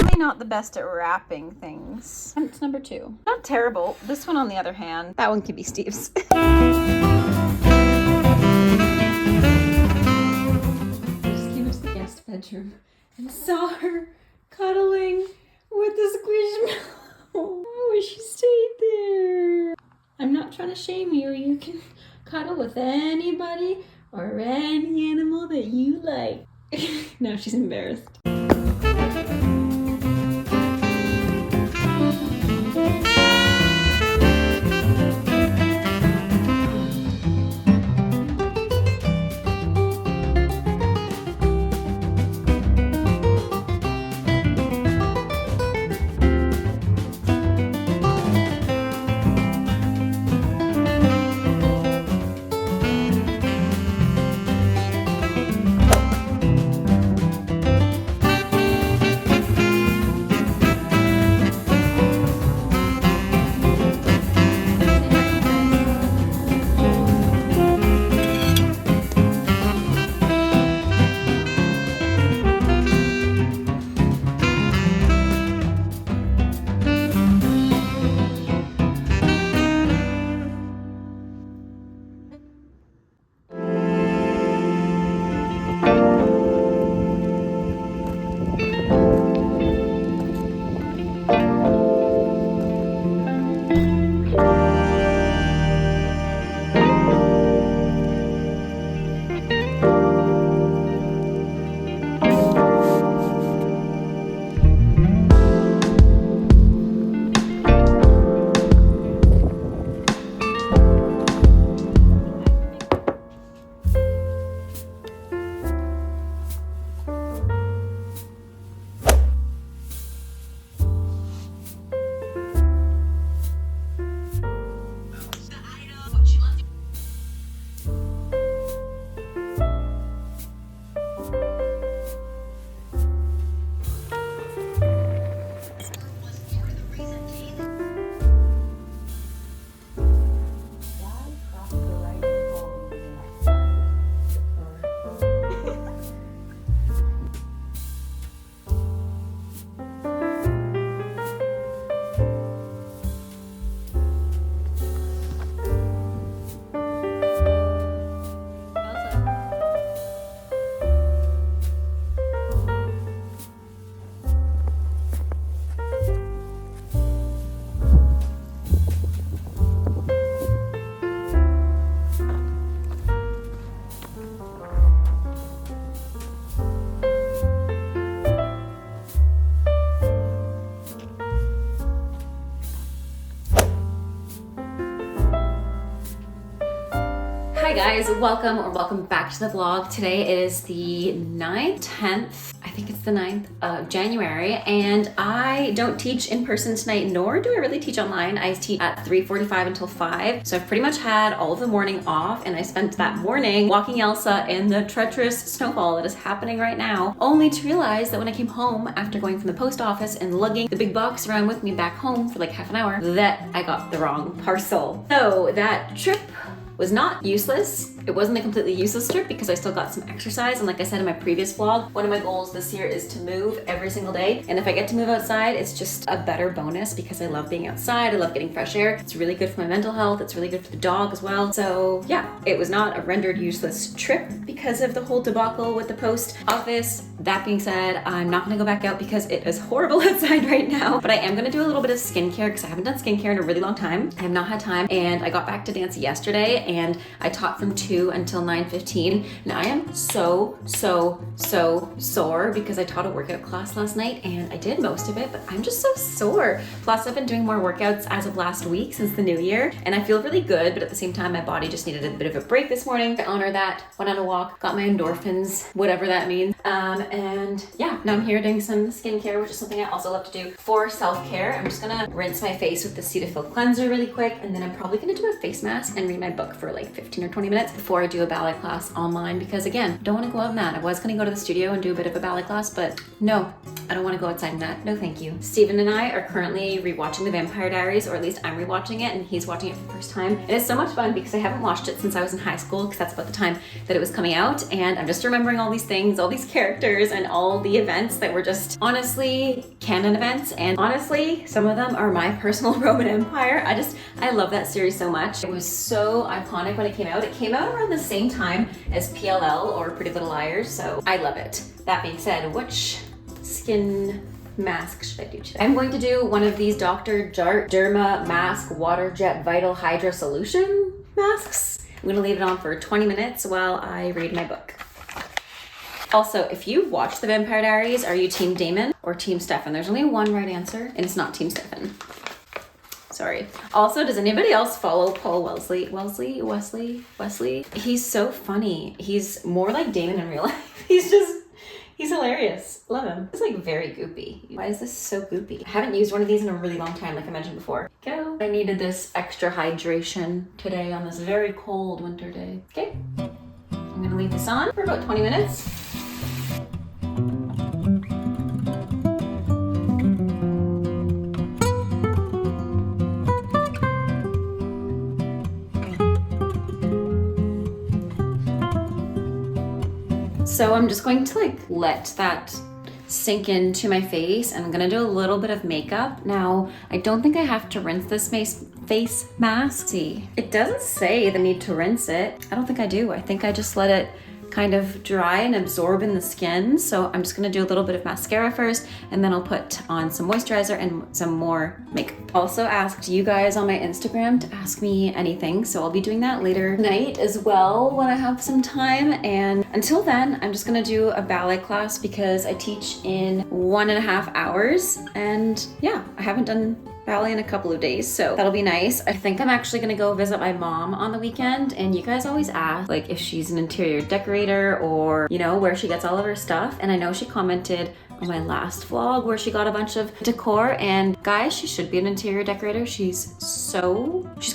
Probably not the best at wrapping things. It's number 2. Not terrible. This one, on the other hand, that one could be Steve's. Just came into the guest bedroom and saw her cuddling with the squishmallow. Oh, she stayed there. I'm not trying to shame you. You can cuddle with anybody or any animal that you like. Now she's embarrassed. Hi guys, welcome back to the vlog. Today is the 10th, I think it's the 9th of January, and I don't teach in person tonight, nor do I really teach online. I teach at 3:45 until 5, so I've pretty much had all of the morning off, and I spent that morning walking Elsa in the treacherous snowfall that is happening right now, only to realize that when I came home after going from the post office and lugging the big box around with me back home for like half an hour, that I got the wrong parcel. So that trip was not useless. It wasn't a completely useless trip because I still got some exercise, and like I said in my previous vlog, one of my goals this year is to move every single day, and if I get to move outside, it's just a better bonus because I love being outside, I love getting fresh air. It's really good for my mental health, it's really good for the dog as well. So yeah, it was not a rendered useless trip because of the whole debacle with the post office. That being said, I'm not gonna go back out because it is horrible outside right now, but I am gonna do a little bit of skincare because I haven't done skincare in a really long time. I have not had time, and I got back to dance yesterday and I taught from 2 until 9:15, and I am so sore because I taught a workout class last night and I did most of it, but I'm just so sore. Plus I've been doing more workouts as of last week since the new year, and I feel really good, but at the same time my body just needed a bit of a break this morning. To honor that, went on a walk, got my endorphins, whatever that means, and yeah, now I'm here doing some skincare, which is something I also love to do for self-care. I'm just gonna rinse my face with the Cetaphil cleanser really quick, and then I'm probably gonna do a face mask and read my book for like 15 or 20 minutes before I do a ballet class online, because again, don't want to go out in that. I was going to go to the studio and do a bit of a ballet class, but no, I don't want to go outside in that. No, thank you. Steven and I are currently rewatching The Vampire Diaries, or at least I'm rewatching it and he's watching it for the first time. It is so much fun because I haven't watched it since I was in high school, because that's about the time that it was coming out, and I'm just remembering all these things, all these characters, and all the events that were just honestly canon events, and honestly, some of them are my personal Roman Empire. I love that series so much. It was so iconic when it came out. It came out around the same time as PLL, or Pretty Little Liars, so I love it. That being said, which skin mask should I do today? I'm going to do one of these Dr. Jart Derma Mask Water Jet Vital Hydra Solution masks. I'm gonna leave it on for 20 minutes while I read my book. Also, if you watch The Vampire Diaries, are you Team Damon or Team Stefan? There's only one right answer, and it's not Team Stefan. Sorry. Also, does anybody else follow Paul Wesley? He's so funny. He's more like Damon in real life. He's hilarious. Love him. It's like very goopy. Why is this so goopy? I haven't used one of these in a really long time, like I mentioned before. Go. I needed this extra hydration today on this very cold winter day. Okay. I'm gonna leave this on for about 20 minutes. So I'm just going to like let that sink into my face, and I'm gonna do a little bit of makeup. Now, I don't think I have to rinse this face mask. See, it doesn't say the need to rinse it. I don't think I do. I think I just let it kind of dry and absorb in the skin. So I'm just gonna do a little bit of mascara first, and then I'll put on some moisturizer and some more makeup. Also asked you guys on my Instagram to ask me anything, so I'll be doing that later tonight as well when I have some time. And until then, I'm just gonna do a ballet class because I teach in 1.5 hours, and yeah, I haven't done ballet in a couple of days, so that'll be nice. I think I'm actually gonna go visit my mom on the weekend, and you guys always ask like if she's an interior decorator or, you know, where she gets all of her stuff. And I know she commented on my last vlog where she got a bunch of decor, and guys, she should be an interior decorator. She's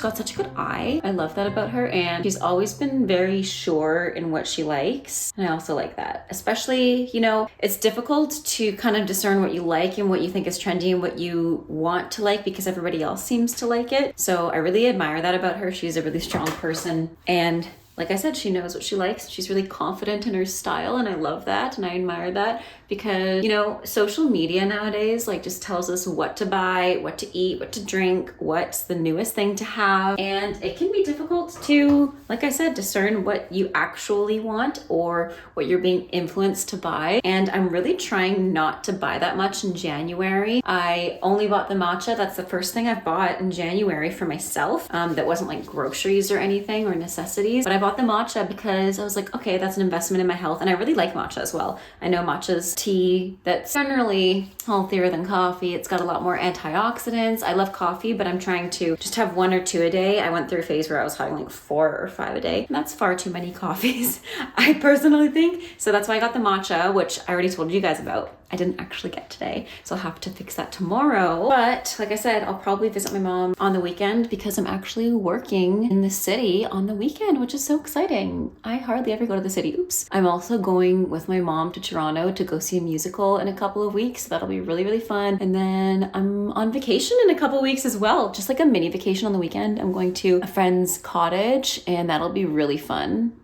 got such a good eye. I love that about her, and she's always been very sure in what she likes, and I also like that. Especially, you know, it's difficult to kind of discern what you like and what you think is trendy and what you want to like because everybody else seems to like it. So I really admire that about her. She's a really strong person, and like I said, she knows what she likes. She's really confident in her style, and I love that, and I admire that because, you know, social media nowadays like just tells us what to buy, what to eat, what to drink, what's the newest thing to have, and it can be difficult to, like I said, discern what you actually want or what you're being influenced to buy. And I'm really trying not to buy that much in January. I only bought the matcha. That's the first thing I've bought in January for myself. That wasn't like groceries or anything or necessities, but I bought the matcha because I was like, okay, that's an investment in my health, and I really like matcha as well. I know matcha's tea that's generally healthier than coffee. It's got a lot more antioxidants. I love coffee, but I'm trying to just have 1 or 2 a day. I went through a phase where I was having like 4 or 5 a day, and that's far too many coffees, I personally think. So that's why I got the matcha, which I already told you guys about. I didn't actually get today, so I'll have to fix that tomorrow. But like I said, I'll probably visit my mom on the weekend because I'm actually working in the city on the weekend, which is so exciting. I hardly ever go to the city. Oops. I'm also going with my mom to Toronto to go see a musical in a couple of weeks. So that'll be really, really fun. And then I'm on vacation in a couple of weeks as well, just like a mini vacation on the weekend. I'm going to a friend's cottage, and that'll be really fun.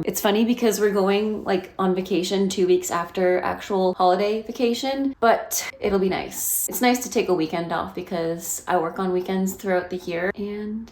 It's funny because we're going like on vacation 2 weeks after actual holiday vacation, but it'll be nice. It's nice to take a weekend off because I work on weekends throughout the year, and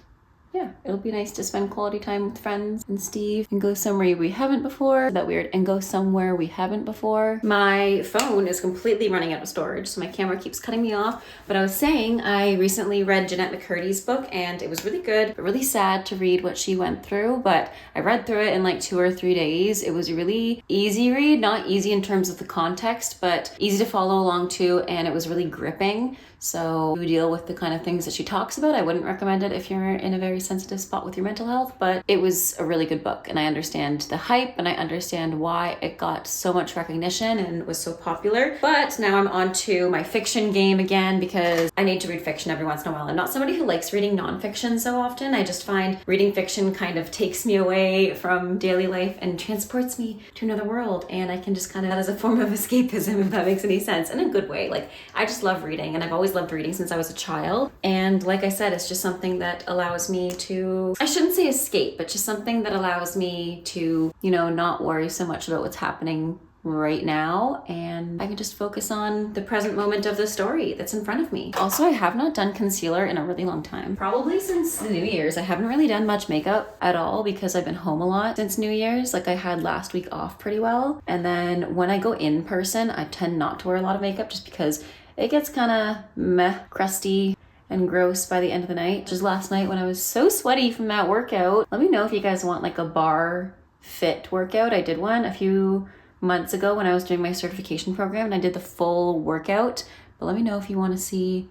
yeah, it'll be nice to spend quality time with friends and Steve and go somewhere we haven't before. That weird. And go somewhere we haven't before. My phone is completely running out of storage, so my camera keeps cutting me off. But I was saying I recently read Jeanette McCurdy's book, and it was really good, but really sad to read what she went through. But I read through it in like 2 or 3 days. It was a really easy read, not easy in terms of the context, but easy to follow along too. And it was really gripping. So you deal with the kind of things that she talks about. I wouldn't recommend it if you're in a very sensitive spot with your mental health, but it was a really good book and I understand the hype and I understand why it got so much recognition and was so popular. But now I'm on to my fiction game again because I need to read fiction every once in a while. I'm not somebody who likes reading nonfiction so often. I just find reading fiction kind of takes me away from daily life and transports me to another world, and I can just kind of, that as a form of escapism, if that makes any sense, in a good way. Like, I just love reading, and I've always loved reading since I was a child. And like I said, it's just something that allows me to, I shouldn't say escape, but just something that allows me to, you know, not worry so much about what's happening right now, and I can just focus on the present moment of the story that's in front of me. Also, I have not done concealer in a really long time. Probably since the New Year's. I haven't really done much makeup at all because I've been home a lot since New Year's. Like, I had last week off pretty well. And then when I go in person, I tend not to wear a lot of makeup just because it gets kind of meh, crusty and gross by the end of the night. Just last night when I was so sweaty from that workout. Let me know if you guys want like a bar fit workout. I did one a few months ago when I was doing my certification program and I did the full workout, but let me know if you want to see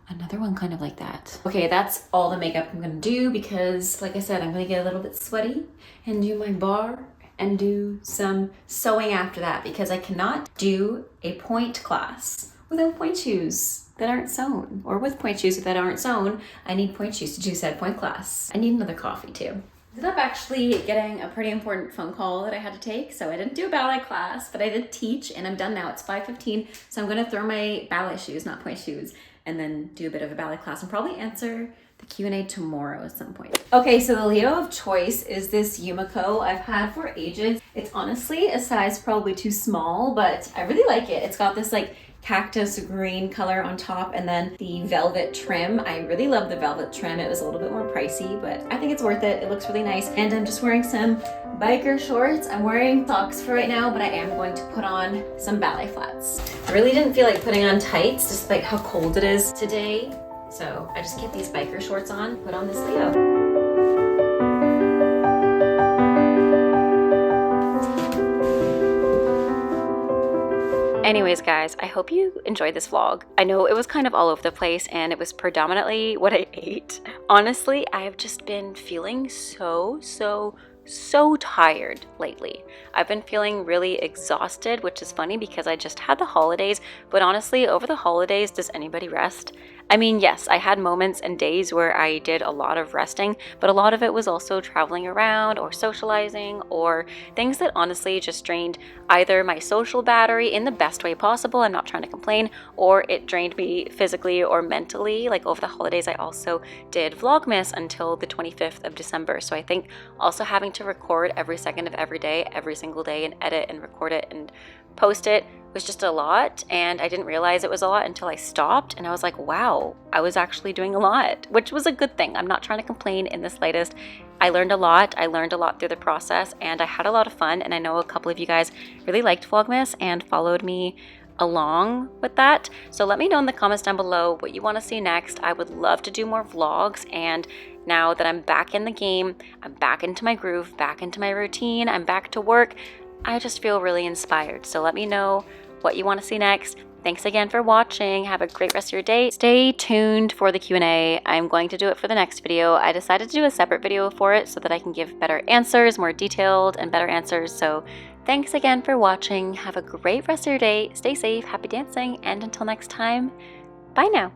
another one kind of like that. Okay, that's all the makeup I'm gonna do because, like I said, I'm gonna get a little bit sweaty and do my bar and do some sewing after that because I cannot do a pointe class without pointe shoes that aren't sewn, or with pointe shoes that aren't sewn. I need pointe shoes to do said pointe class. I need another coffee too. Ended up actually getting a pretty important phone call that I had to take. So I didn't do a ballet class, but I did teach and I'm done now. It's 5:15. So I'm gonna throw my ballet shoes, not pointe shoes, and then do a bit of a ballet class and probably answer the Q&A tomorrow at some point. Okay, so the Leo of choice is this Yumiko I've had for ages. It's honestly a size probably too small, but I really like it. It's got this like cactus green color on top and then the velvet trim. I really love the velvet trim. It was a little bit more pricey, but I think it's worth it. It looks really nice. And I'm just wearing some biker shorts. I'm wearing socks for right now, but I am going to put on some ballet flats. I really didn't feel like putting on tights despite how cold it is today. So I just get these biker shorts on, put on this Leo. Anyways, guys, I hope you enjoyed this vlog. I know it was kind of all over the place and it was predominantly what I ate. Honestly, I have just been feeling so tired lately. I've been feeling really exhausted, which is funny because I just had the holidays, but honestly, over the holidays, does anybody rest? I mean, yes, I had moments and days where I did a lot of resting, but a lot of it was also traveling around or socializing or things that honestly just drained either my social battery in the best way possible, I'm not trying to complain, or it drained me physically or mentally. Like over the holidays, I also did Vlogmas until the 25th of December. So I think also having to record every second of every day, every single day, and edit and record it and post it was just a lot, and I didn't realize it was a lot until I stopped and I was like, wow, I was actually doing a lot, which was a good thing. I'm not trying to complain in the slightest. I learned a lot through the process and I had a lot of fun, and I know a couple of you guys really liked Vlogmas and followed me along with that. So let me know in the comments down below what you want to see next. I would love to do more vlogs, and now that I'm back in the game, I'm back into my groove, back into my routine, I'm back to work, I just feel really inspired. So let me know what you want to see next. Thanks again for watching. Have a great rest of your day. Stay tuned for the Q&A. I'm going to do it for the next video. I decided to do a separate video for it so that I can give better answers, more detailed and better answers. So thanks again for watching. Have a great rest of your day. Stay safe, happy dancing, and until next time, bye now.